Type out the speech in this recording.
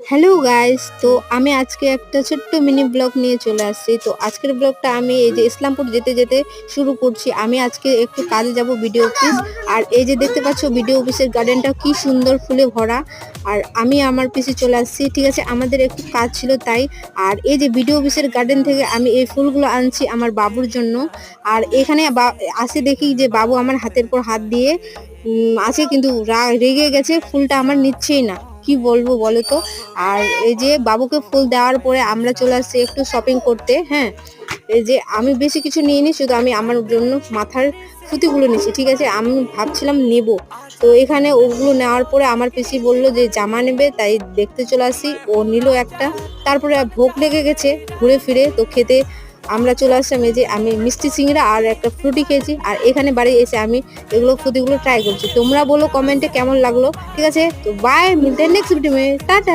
Hello guys, তো আমি আজকে একটা ছোট্ট মিনি ব্লগ নিয়ে চলে আসছি। তো আজকের ব্লগটা আমি এই যে ইসলামপুর যেতে যেতে শুরু করছি। আমি আজকে একটু কাজে যাব বিডিও অফিস। আর এই যে দেখতে পাচ্ছ বিডিও অফিসের গার্ডেনটা কি সুন্দর ফুলে ভরা। আর আমি আমার পিছে চলে আসছি, ঠিক আছে, আমাদের একটু কাজ ছিল তাই। আর এই যে বিডিও অফিসের গার্ডেন থেকে আমি এই ফুলগুলো আনছি আমার বাবুর জন্য। আর এখানে আসে দেখি যে বাবু আমার হাতের পর হাত দিয়ে আছে, কিন্তু রেগে গেছে, ফুলটা আমার নিচ্ছেই না। কি বলবো বলো তো। আর এই যে বাবুকে ফুল দেওয়ার পরে আমরা চলে আসছি একটু শপিং করতে। হ্যাঁ, এই যে আমি বেশি কিছু নিইনি, শুধু আমি আমার জন্য মাথার ফুতিগুলো নিয়েছি, ঠিক আছে। আমি ভাবছিলাম নেব, তো এখানে ওগুলো নেওয়ার পরে আমার পিসি বললো যে জামা নেবে, তাই দেখতে চলে আসি। ও নিল একটা, তারপরে ভোগ লেগে গেছে ঘুরে ফিরে, তো খেতে আমরা চলে আসলাম। এই যে আমি মিষ্টি সিংড়া আর একটা ফ্রুটি খেয়েছি। আর এখানে বাড়ি এসে আমি এগুলো ফুতিগুলো ট্রাই করছি। তোমরা বলো কমেন্টে কেমন লাগলো, ঠিক আছে। তো বাই, মিলতে নেক্সট ভিডিও মে, টাটা।